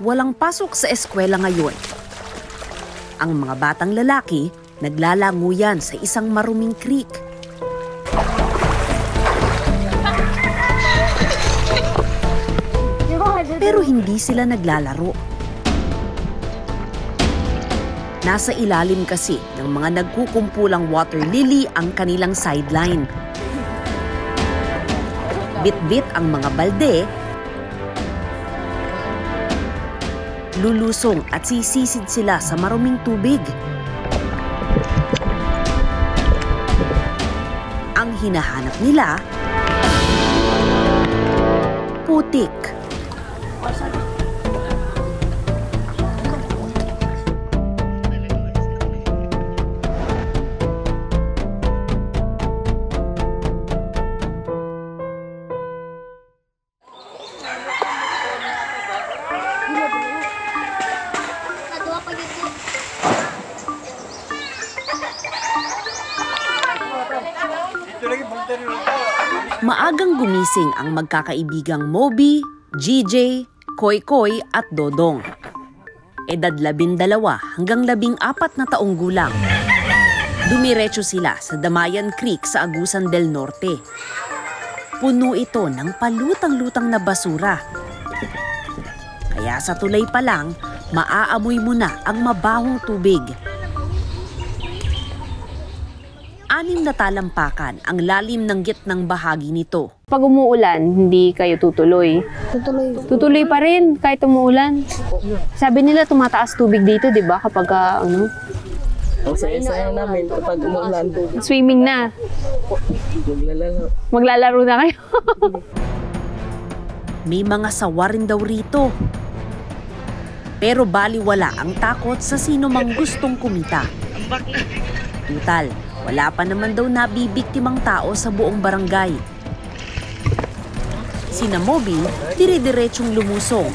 walang pasok sa eskwela ngayon. Ang mga batang lalaki naglalanguyan sa isang maruming creek. Pero hindi sila naglalaro. Nasa ilalim kasi ng mga nagkukumpulang water lily ang kanilang sideline. Bit-bit ang mga balde, lulusong at sisisid sila sa maruming tubig. Ang hinahanap nila, putik. Maagang gumising ang magkakaibigang Moby, GJ, Koy Koy at Dodong. Edad 12 hanggang 14 na taong gulang. Dumiretso sila sa Damayan Creek sa Agusan del Norte. Puno ito ng palutang-lutang na basura. Kaya sa tulay pa lang, maaamoy mo na ang mabahong tubig. 6 na talampakan ang lalim ng gitnang bahagi nito. Pag umuulan, hindi kayo tutuloy. Tutuloy pa rin kahit umuulan. Sabi nila tumataas tubig dito, di ba? Kapag ano? Ang saya-saya namin kapag umuulan. Swimming na. Maglalaro. Maglalaro na kayo. May mga sawa rin daw rito. Pero baliwala ang takot sa sino mang gustong kumita. Tutal, wala pa naman daw nabibiktimang tao sa buong barangay. Sina Moby, dire-diretsong lumusong.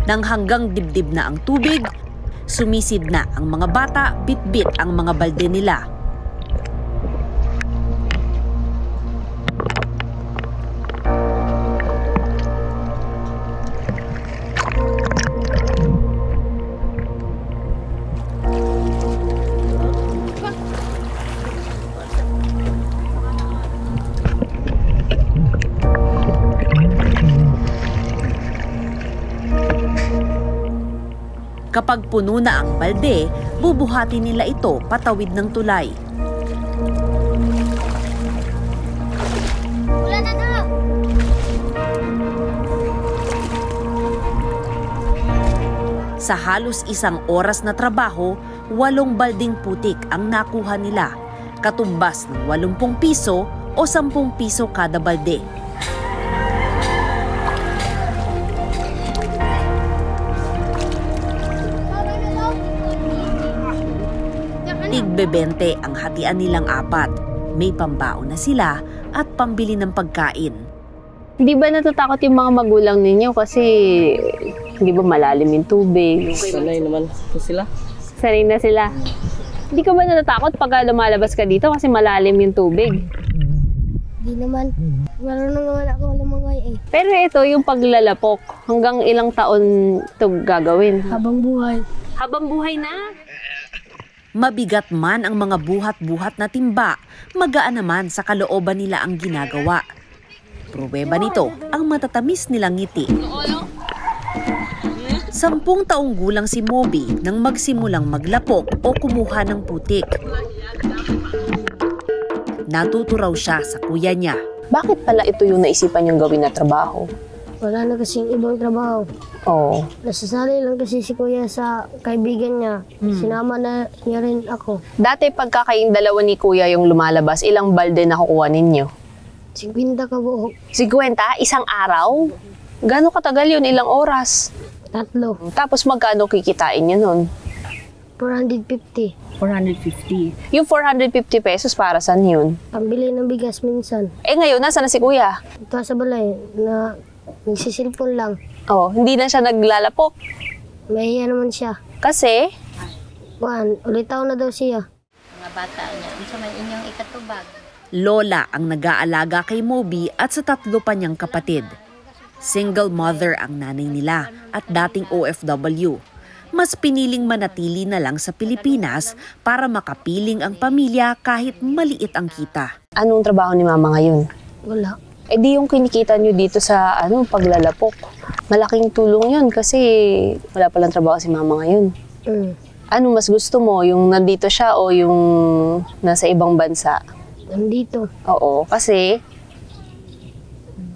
Nang hanggang dibdib na ang tubig, sumisid na ang mga bata, bit-bit ang mga balde nila. Kapag puno na ang balde, bubuhatin nila ito patawid ng tulay. Wala na daw! Sa halos 1 oras na trabaho, 8 balding putik ang nakuha nila, katumbas ng 80 piso o 10 piso kada balde. Tig-20 ang hatian nilang 4. May pambaon na sila at pambili ng pagkain. Hindi ba natatakot yung mga magulang ninyo kasi hindi ba malalim yung tubig? Sanay naman po sila. Sanay na sila. Hindi ka ba natatakot pag lumalabas ka dito kasi malalim yung tubig? Hindi naman. Marunong naman ako lumangay eh. Pero ito yung paglalapok. Hanggang ilang taon ito gagawin? Habang buhay. Habang buhay na? Mabigat man ang mga buhat-buhat na timba, magaan naman sa kalooban nila ang ginagawa. Pruweba nito ang matatamis nilang ngiti. 10 taong gulang si Moby nang magsimulang maglapok o kumuha ng putik. Natuto raw siya sa kuya niya. Bakit pala ito yung naisipan yung gawin na trabaho? Wala na kasing ibang trabaho. Oo. Nasasanay lang kasi si kuya sa kaibigan niya. Sinama na niya rin ako. Dati pagka kayong dalawa ni kuya yung lumalabas, ilang balde nakukuha ninyo? 50 ka buo. 50? Isang araw? Gano'ng katagal yun? Ilang oras? 3. Tapos magkano kikitain nyo nun? 450. 450. Yung 450 pesos para saan yun? Pambili ng bigas minsan. Eh ngayon, nasa na si kuya? Ito sa balay na nagsisilpon lang. Oh, hindi na siya naglalapok. Mahiya naman siya. Kasi? Ulitaw na daw siya. mga bata niya. Unsa man inyong ikatubag? Lola ang nag-aalaga kay Moby at sa 3 pa niyang kapatid. Single mother ang nanay nila at dating OFW. Mas piniling manatili na lang sa Pilipinas para makapiling ang pamilya kahit maliit ang kita. Anong trabaho ni mama ngayon? Wala. Eh di yung kinikita nyo dito sa paglalapok. Malaking tulong yun kasi wala palang trabaho si mama ngayon. Ano mas gusto mo? Yung nandito siya o yung nasa ibang bansa? Nandito. Oo, kasi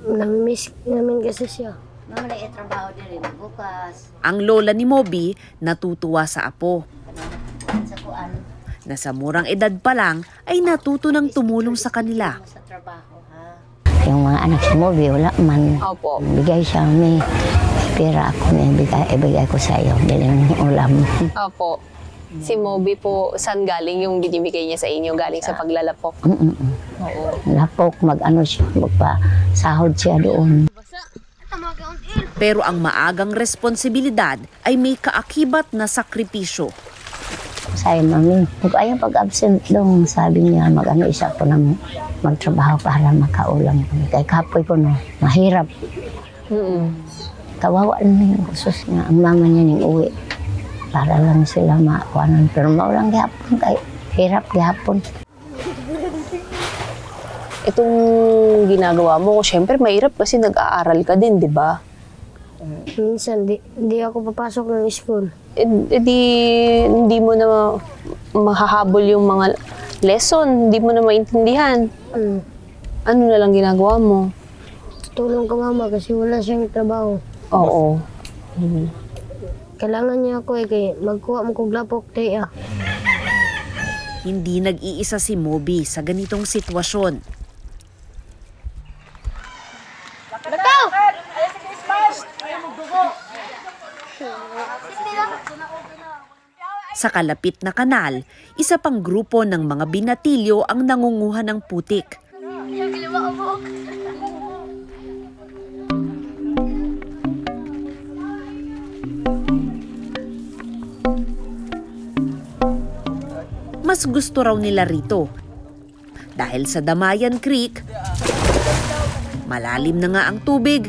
Namimiss namin kasi siya. Mamali trabaho din bukas. Ang lola ni Moby natutuwa sa apo. Sa kuan Na sa murang edad pa lang ay natuto ng tumulong sa kanila. sa trabaho ha. Yung mga anak si Moby, wala man. Opo. Bigay siya may pera ako na ibigay ko sa iyo. Dali ng ulam. Opo. Si Moby po, saan galing yung binibigay niya sa inyo? Galing sa paglalapok? Oo. Lapok, mag-ano siya, magpasahod siya doon. Pero ang maagang responsibilidad ay may kaakibat na sakripisyo. Sabi mami, kung ayaw pag-absent dong, sabi niya, mag-ano isa ko na magtrabaho para makaulam kami. Kaya kapoy ko na, mahirap. Kawawa na yung kusus niya, ang mama niya yung uwi. Para lang sila makuanan. Pero maulang gihapon, kaya hirap gihapon. Itong ginagawa mo, syempre mahirap kasi nag-aaral ka din, di ba? Minsan, di ako papasok ng school. Hindi mo na mahahabol yung mga lesson, hindi mo na maintindihan. Ano na lang ginagawa mo? Tulong ko mama kasi wala siyang trabaho. Oo. Kailangan niya ako kaya magkuha mo kong lapok tayo. Hindi nag-iisa si Moby sa ganitong sitwasyon. Sa kalapit na kanal, isa pang grupo ng mga binatilyo ang nangunguha ng putik. Mas gusto raw nila rito. Dahil sa Damayan Creek, malalim na nga ang tubig.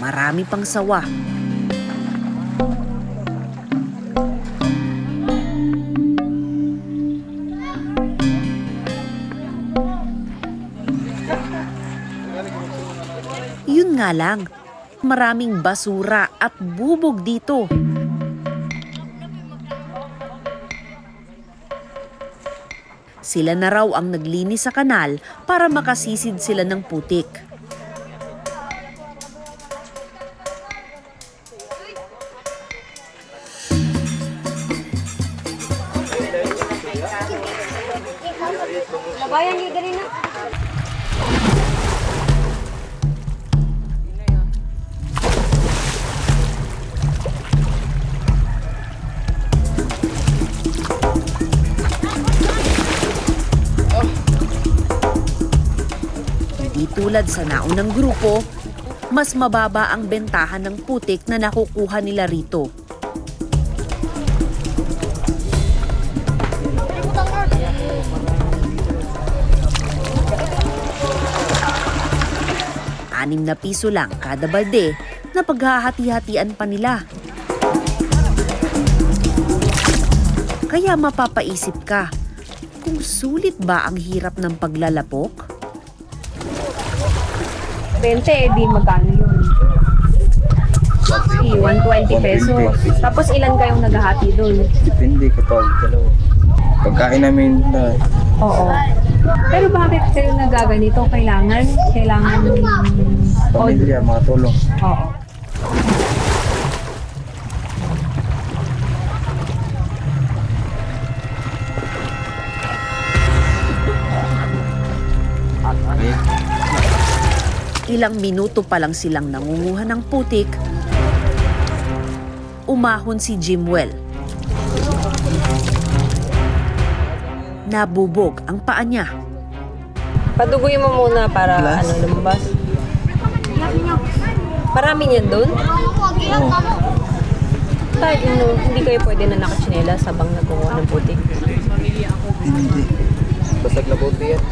Marami pang sawa. Yun nga lang, maraming basura at bubog dito. Sila na raw ang naglinis sa kanal para makasisid sila ng putik. Tulad sa naunang grupo, mas mababa ang bentahan ng putik na nakukuha nila rito. ₱6 lang kada balde na paghahati-hatian pa nila. Kaya mapapaisip ka, kung sulit ba ang hirap ng paglalapok? 20, di magkano yun? 120 pesos. Tapos ilan kayong naghahati doon? Depende kapag dalawa. Pagkain namin na... Oo. Pero bakit kayo nagaganito? Kailangan pamilya, mga tulong. Oo. Ilang minuto pa lang silang nangunguha ng putik, umahon si Jimwell. Nabubog ang paa niya. Paduguin mo muna para lumabas. Marami niyan doon? Kahit hindi kayo pwede na nakatsinelas habang nagkukuha ng putik. Hindi. Basag na bote yan.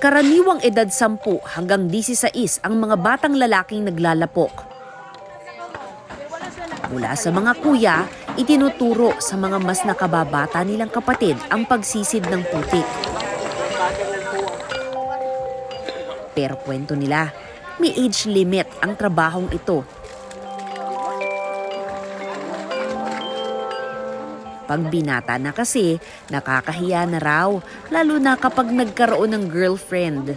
Karaniwang edad 10 hanggang 16 ang mga batang lalaking naglalapok. Mula sa mga kuya, itinuturo sa mga mas nakababata nilang kapatid ang pagsisid ng putik. Pero kwento nila, may age limit ang trabahong ito. Pag binata na kasi, nakakahiya na raw, lalo na kapag nagkaroon ng girlfriend.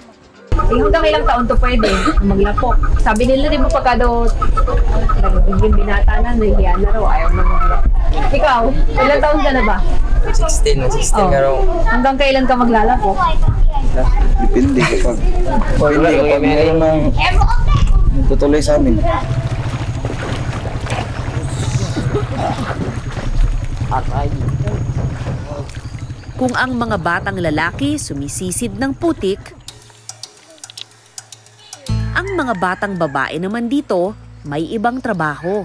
Hanggang ilang taon to pwede maglapok. Sabi nila, di ba pagka daw naging binata na, nahihiya na raw, ayaw na maglapok. Ikaw, ilang taon ka na ba? 16 nga raw. Hanggang kailan ka maglalapok? Depende kapag. Depende kapag mayroon ng tutuloy sa amin. Kung ang mga batang lalaki sumisisid ng putik, ang mga batang babae naman dito may ibang trabaho.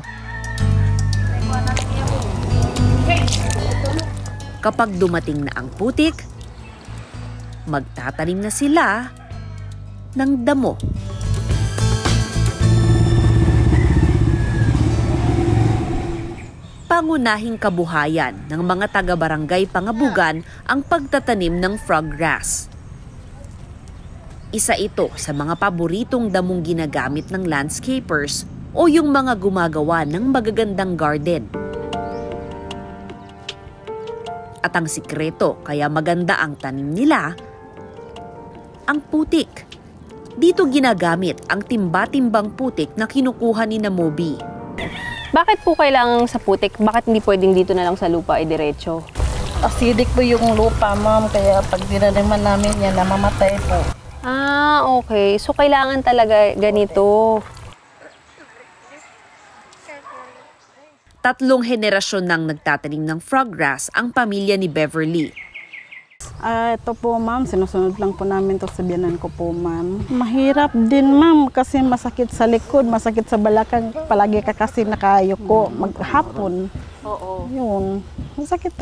Kapag dumating na ang putik, magtatanim na sila ng damo. Pangunahing kabuhayan ng mga taga-barangay Pangabugan ang pagtatanim ng frog grass. Isa ito sa mga paboritong damong ginagamit ng landscapers o yung mga gumagawa ng magagandang garden. At ang sikreto kaya maganda ang tanim nila, ang putik. Dito ginagamit ang timba-timbang putik na kinukuha ni Moby. Bakit po kailangan sa putik? Bakit hindi pwedeng dito na lang sa lupa ay diretso? Acidic po yung lupa, ma'am. Kaya pag dinaniman namin yan, namamatay po. Ah, okay. So, kailangan talaga ganito. 3 henerasyon nang nagtatanim ng frog grass ang pamilya ni Beverly. Ito po, ma'am. Sinusunod lang po namin to sa biyanan ko po, ma'am. Mahirap din, ma'am. Kasi masakit sa likod, masakit sa balakang. Palagi ka kasi nakayuko maghapon. Oo. Yun. Masakit,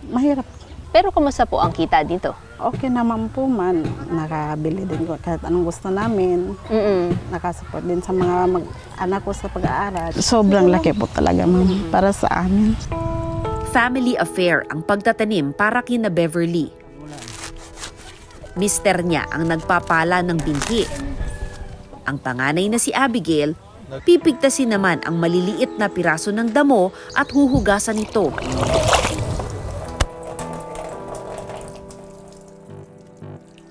mahirap. Pero kumusta po ang kita dito? Okay naman po, man. Nakabili din ko kahit anong gusto namin. Nakasupport din sa mga anak ko sa pag-aaral. Sobrang laki po talaga, ma'am, para sa amin. Family affair ang pagtatanim para kina Beverly. Mister niya ang nagpapala ng binhi. Ang panganay na si Abigail, pipigtasin naman ang maliliit na piraso ng damo at huhugasan ito.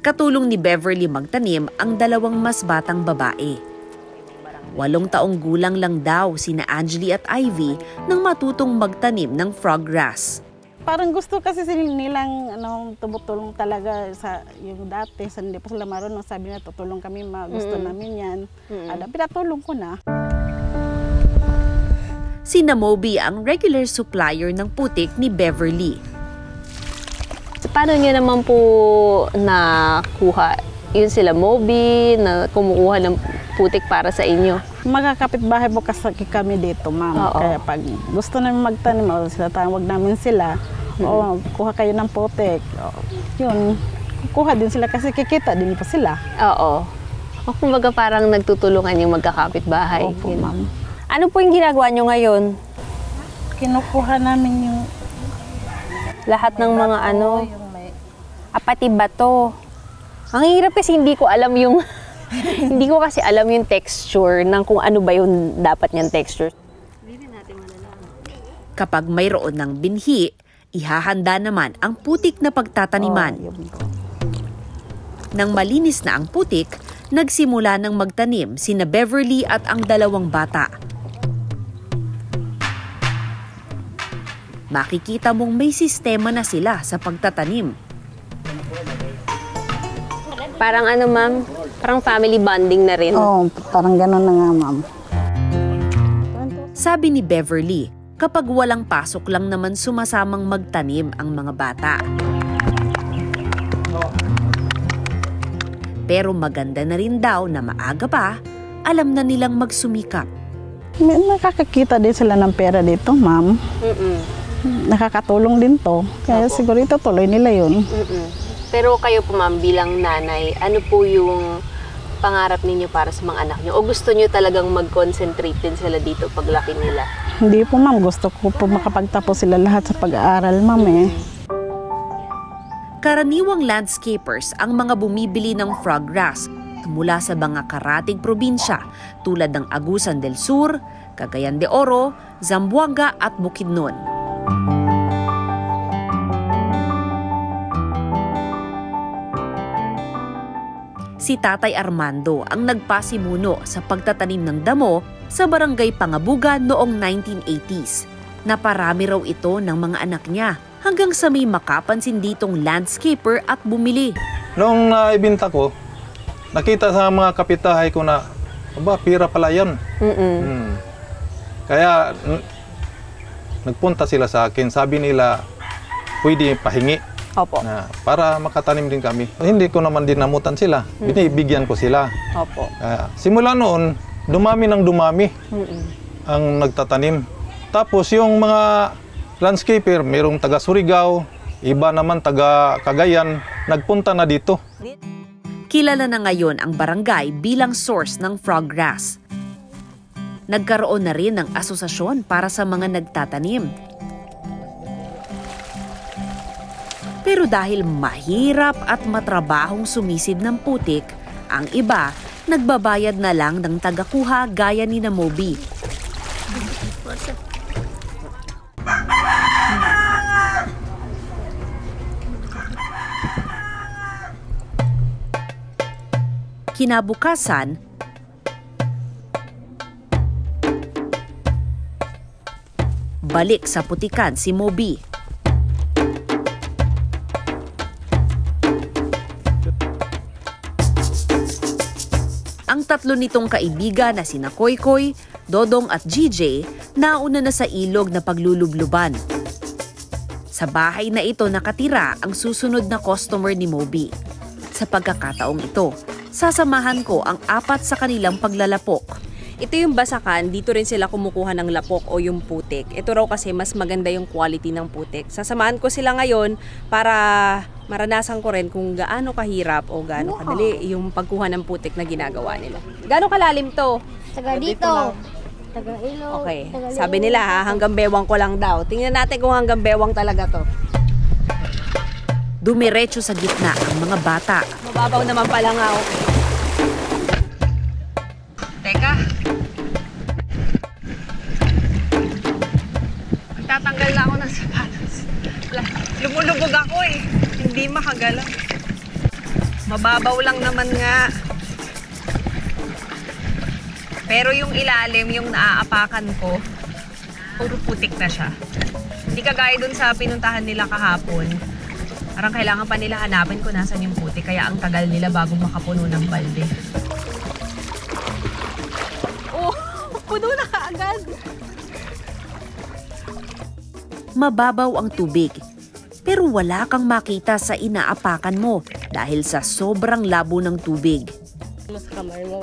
Katulong ni Beverly magtanim ang 2 mas batang babae. 8 taong gulang lang daw sina Angeli at Ivy nang matutong magtanim ng frog grass. Parang gusto kasi nilang tumutulong talaga sa yung dati. Sa hindi pa sila marunong, sabi na tutulong kami, gusto namin yan. Pinatulong ko na. Si Moby ang regular supplier ng putik ni Beverly. Paano niyo naman po nakuha? Yun sila Moby na kumukuha ng putik para sa inyo? Magkakapit-bahay po kasi kami dito, ma'am. Kaya pag gusto namin magtanim, sila tawag namin sila. O, kuha kayo ng putik. Yun, kuha din sila kasi kikita din po sila. Oo. O kumbaga parang nagtutulungan yung magkakapit-bahay. Opo, ma'am. Ano po yung ginagawa nyo ngayon? Kinukuha namin yung lahat ng mga pati bato. Ang hirap kasi hindi ko alam yung hindi ko kasi alam yung texture ng kung ano ba yung dapat niyang texture. Kapag mayroon ng binhi, ihahanda naman ang putik na pagtataniman. Nang malinis na ang putik, nagsimula ng magtanim sina Beverly at ang 2 bata. Makikita mong may sistema na sila sa pagtatanim. Parang ma'am? Parang family bonding na rin. parang gano'n na nga, ma'am. Sabi ni Beverly, Kapag walang pasok lang naman sumasamang magtanim ang mga bata. Pero maganda na rin daw na maaga pa, alam na nilang magsumikap. May nakakakita din sila ng pera dito, ma'am. Nakakatulong din to. Kaya siguro itutuloy nila yun. Pero kayo po, ma'am, bilang nanay, ano po yung pangarap ninyo para sa mga anak nyo? O gusto nyo talagang mag-concentrate din sila dito paglaki nila? Hindi po, ma'am. Gusto ko po makapagtapos sila lahat sa pag-aaral, ma'am eh. Karaniwang landscapers ang mga bumibili ng froggrass mula sa mga karatig probinsya tulad ng Agusan del Sur, Cagayan de Oro, Zamboanga at Bukidnon. Si Tatay Armando ang nagpasimuno sa pagtatanim ng damo sa Barangay Pangabuga noong 1980s. Naparami raw ito ng mga anak niya hanggang sa may makapansin ditong landscaper at bumili. Noong naibinta ko, nakita sa mga kapitahay ko na, aba, pira pala yan. Kaya nagpunta sila sa akin, sabi nila, pwede pahingi. Opo. Na, para makatanim din kami. Hindi ko naman din namutan sila. Binibigyan ko sila. Opo. Simula noon, dumami ng dumami ang nagtatanim. Tapos yung mga landscaper, mayroong taga Surigao, iba naman taga Cagayan, nagpunta na dito. Kilala na ngayon ang barangay bilang source ng froggrass. Nagkaroon na rin ng asosasyon para sa mga nagtatanim. Pero dahil mahirap at matrabahong sumisid ng putik, ang iba nagbabayad na lang ng tagakuha gaya ni na Moby. Kinabukasan, balik sa putikan si Moby. Ang tatlo nitong kaibigan na sina Koykoy, Dodong at GJ nauna na sa ilog na paglulubluban. Sa bahay na ito nakatira ang susunod na customer ni Moby. Sa pagkakataong ito, sasamahan ko ang 4 sa kanilang paglalapok. Ito yung basakan, dito rin sila kumukuha ng lapok o yung putik. Ito raw kasi mas maganda yung quality ng putik. Sasamahan ko sila ngayon para maranasan ko rin kung gaano kahirap o gaano kadali yung pagkuha ng putik na ginagawa nila. Gaano kalalim to? Taga dito. Taga ilog. Okay, taga sabi nila hanggang bewang ko lang daw. Tingnan natin kung hanggang bewang talaga to. Dumiretso sa gitna ang mga bata. Mababaw naman pala nga, okay. Teka. Magtatanggal na ako ng sapatos. Lumulubog ako eh. Hindi makagalaw. Mababaw lang naman nga. Pero yung ilalim, yung naaapakan ko, puro putik na siya. Hindi kagaya dun sa pinuntahan nila kahapon. Parang kailangan pa nila hanapin kung nasan yung putik. Kaya ang tagal nila bago makapuno ng balde. Oh, puno na kaagad. Mababaw ang tubig. Pero wala kang makita sa inaapakan mo dahil sa sobrang labo ng tubig.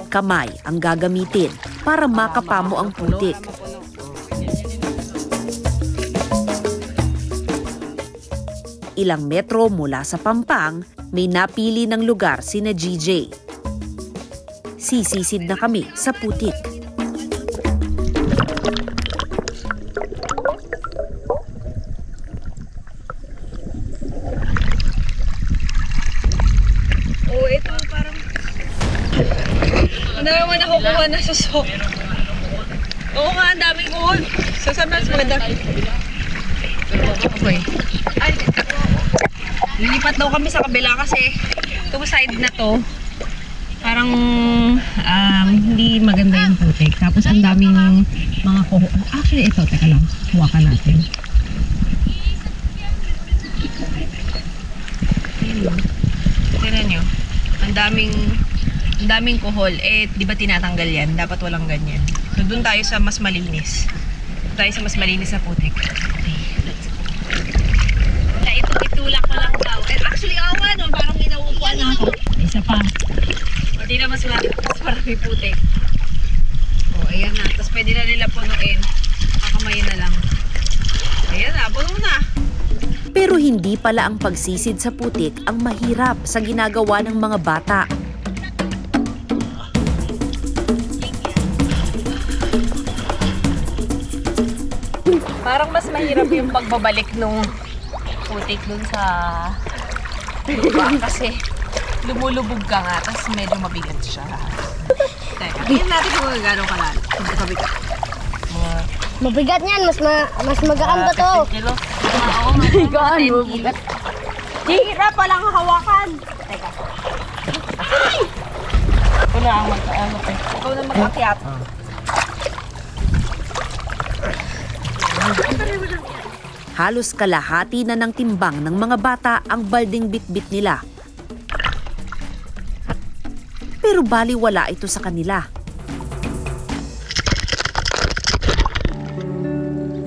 Kamay ang gagamitin para makapa mo ang putik. Ilang metro mula sa Pampang, may napili ng lugar sina GJ. Sisisid na kami sa putik. Oh, ito parang... Ano naman ako kuha na susok? Oo nga, ang daming kuhon. Saan mas maganda? Okay. Ay, lilipat daw kami sa kabila kasi itong side na to parang hindi maganda yung putik. Tapos ang daming mga kuho. Actually, ito, teka lang. Huwakan natin. Tignan nyo. Ang daming kuhol. Eh, di ba tinatanggal yan? Dapat walang ganyan. So, dun tayo sa mas malinis. tayo sa mas malinis na putik. Okay, let's go. Itulak ko lang daw. Actually, awa no, parang inauupuan na ako. Isa pa. O, di na mas marami putik. O, ayan na. Tapos pwede na nila punuin. Kakamayin na lang. Ayan na, puno na. Pero hindi pala ang pagsisid sa putik ang mahirap sa ginagawa ng mga bata. Parang mas mahirap yung pagbabalik nung putik dun sa lupa kasi lumulubog ka nga, tapos medyo mabigat siya. Teka, tingnan natin kung gano'ng kalala. Kabigat. Mabigat niyan, mas magaan ba to? 10 kilo. Oo, magaan. 10 kilo. Hirap palang hawakan. Teka. Ay! Ikaw na ang ikaw na mag-akyat. Halos kalahati na ng timbang ng mga bata ang balding bitbit nila. Pero baliwala ito sa kanila.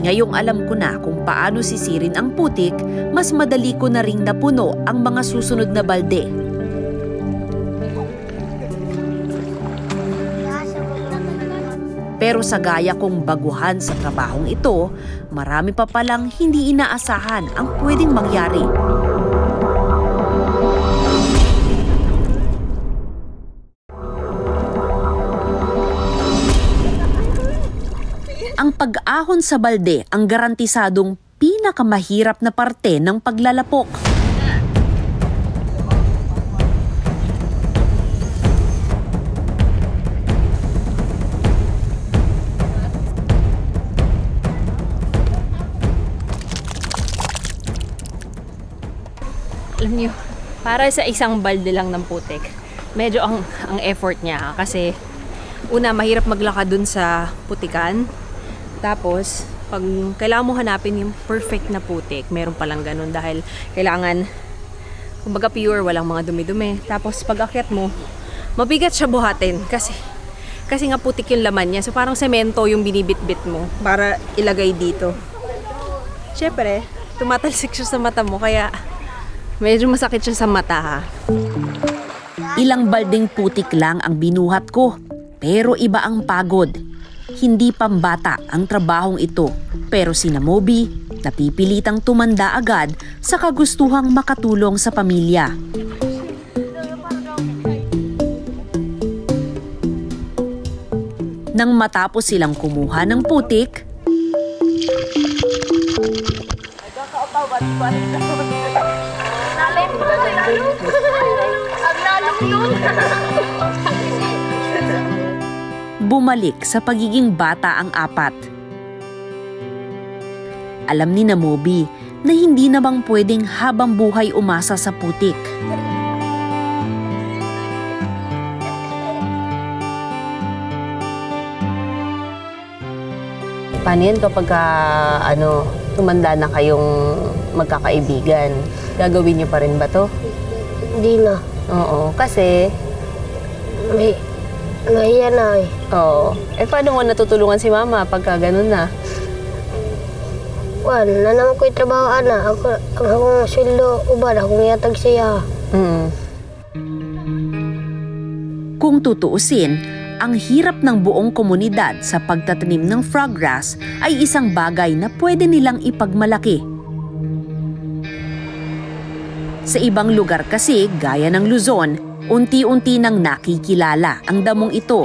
Ngayong alam ko na kung paano sisirin ang putik, mas madali ko na ring napuno ang mga susunod na balde. Pero sa gaya kong baguhan sa trabahong ito, marami pa palang hindi inaasahan ang pwedeng mangyari. Ang pag-ahon sa balde ang garantisadong pinakamahirap na parte ng paglalapok. Alam niyo, para sa isang balde lang ng putik, medyo ang effort niya kasi una, mahirap maglakad dun sa putikan. Tapos, pag kailangan mo hanapin yung perfect na putik, meron palang ganun dahil kailangan, kumbaga pure, walang mga dumi-dumi. Tapos, pag akyat mo, mabigat siya buhatin kasi nga putik yung laman niya. So, parang semento yung binibit-bit mo para ilagay dito. Siyempre, tumatalsik siya sa mata mo, kaya medyo masakit siya sa mata ha. Ilang balding putik lang ang binuhat ko, pero iba ang pagod. Hindi pambata ang trabahong ito, pero sina Moby napipilitang tumanda agad sa kagustuhang makatulong sa pamilya. Nang matapos silang kumuha ng putik, bumalik sa pagiging bata ang apat. Alam ni na Moby na hindi na bang pwedeng habang buhay umasa sa putik. Paano yan kapag tumanda na kayong magkakaibigan? Gagawin niyo pa rin ba to? Hindi na. Oo, kasi Nahiya na eh. Oo. Paano mo natutulungan si mama pagka ganun na? Na naman ko'y trabaho na. Akong sweldo, ubad, akong yatag siya. Kung tutuusin, ang hirap ng buong komunidad sa pagtatanim ng froggrass ay isang bagay na pwede nilang ipagmalaki. Sa ibang lugar kasi, gaya ng Luzon, unti-unti nang nakikilala ang damong ito.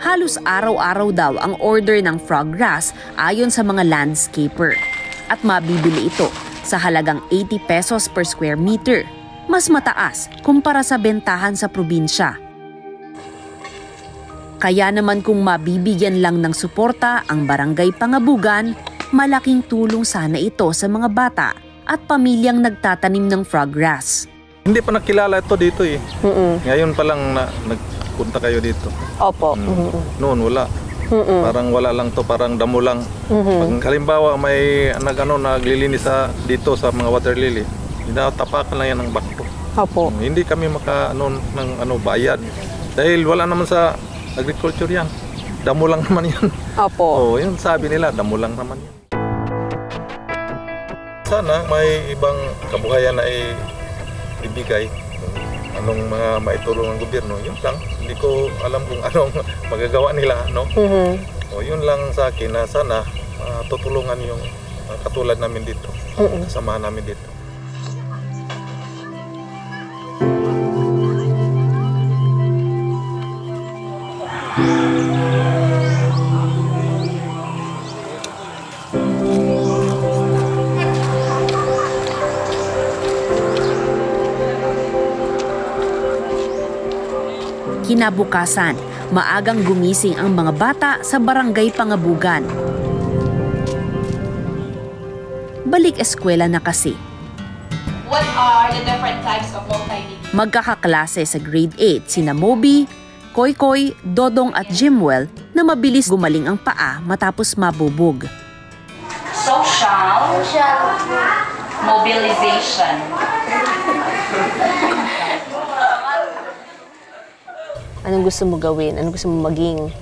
Halos araw-araw daw ang order ng froggrass ayon sa mga landscaper. At mabibili ito sa halagang 80 pesos per square meter. Mas mataas kumpara sa bentahan sa probinsya. Kaya naman kung mabibigyan lang ng suporta ang Barangay Pangabugan, malaking tulong sana ito sa mga bata at pamilyang nagtatanim ng froggrass. Hindi pa nakilala ito dito eh. Ngayon pa lang nagpunta kayo dito. Opo. Noon wala. Parang wala lang to, parang damo lang. Pag halimbawa may naglilinis dito sa mga water lily, tapakan lang yan ng bakto. Opo. Hindi kami bayad. Dahil wala naman sa agriculture yan. damo lang naman yan. Opo. Oo, yun sabi nila, damo lang naman yan. Sana may ibang kabuhayan na ibigay. Anong mga maitulong ng gobyerno, yun lang. Hindi ko alam kung anong magagawa nila, no? O yun lang sa akin na sana tutulungan yung katulad namin dito, kasamahan namin dito. Kinabukasan, maagang gumising ang mga bata sa barangay Pangabugan. Balik eskwela na kasi. What are the different types of multimedia? Magkakaklase sa grade 8 sina Moby, Koy-Koy, Dodong at Jimwell na mabilis gumaling ang paa matapos mabubog. Social mobilization. Anong gusto mo gawin? Anong gusto mo maging?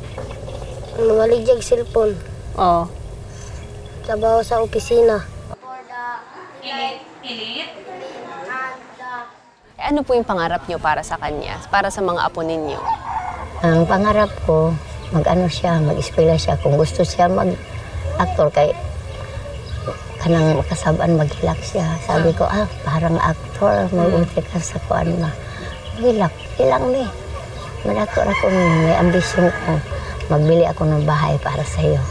Maligyag cellphone. Oo. Trabaho sa opisina. Elite. Ano po yung pangarap nyo para sa kanya? Para sa mga apo ninyo? Ang pangarap ko, mag-eskwela siya. Kung gusto siya mag-actor, kay kanang makasabaan maghilak siya. Sabi ko, parang actor, mag-uti ka sa kuan na. Maghilak, ilang ni. Malako ako, may ambisyon ko. Magbili ako ng bahay para sa iyo.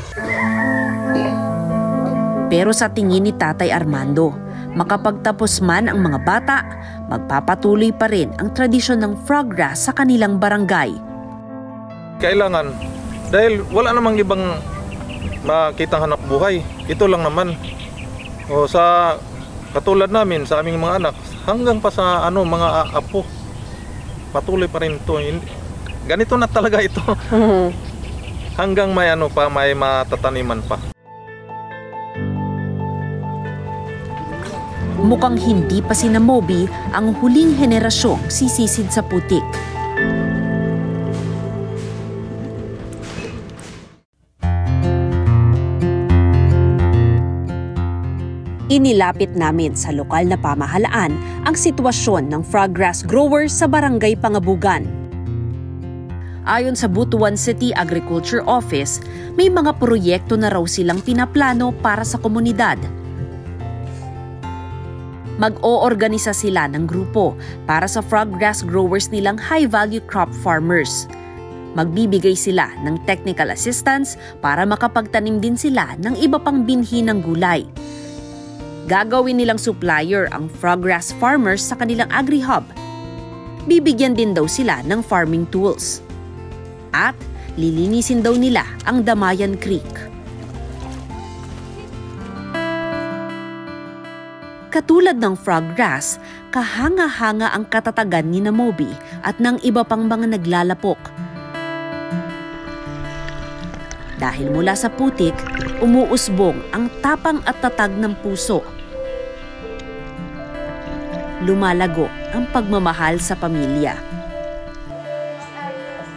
Pero sa tingin ni Tatay Armando, makapagtapos man ang mga bata, magpapatuloy pa rin ang tradisyon ng frog race sa kanilang barangay. Kailangan, dahil wala namang ibang makitang hanap buhay. Ito lang naman. O sa katulad namin, sa aming mga anak, hanggang pa sa mga apo, patuloy pa rin ito. Ganito na talaga ito. Hanggang may may matataniman pa. Mukhang hindi pa sina Moby ang huling henerasyong sisisid sa putik. Inilapit namin sa lokal na pamahalaan ang sitwasyon ng froggrass growers sa barangay Pangabugan. Ayon sa Butuan City Agriculture Office, may mga proyekto na raw silang pinaplano para sa komunidad. Mag-oorganisa sila ng grupo para sa froggrass growers nilang high-value crop farmers. Magbibigay sila ng technical assistance para makapagtanim din sila ng iba pang binhi ng gulay. Gagawin nilang supplier ang froggrass farmers sa kanilang agri-hub. Bibigyan din daw sila ng farming tools. At lilinisin daw nila ang Damayan Creek. Katulad ng froggrass, kahanga-hanga ang katatagan ni Moby at ng iba pang mga naglalapok. Dahil mula sa putik, umuusbong ang tapang at tatag ng puso. Lumalago ang pagmamahal sa pamilya.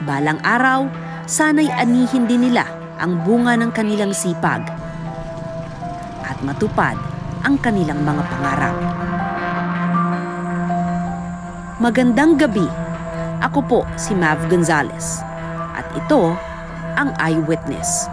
Balang araw, sana'y anihin din nila ang bunga ng kanilang sipag at matupad ang kanilang mga pangarap. Magandang gabi. Ako po si Mav Gonzalez at ito ang Eyewitness.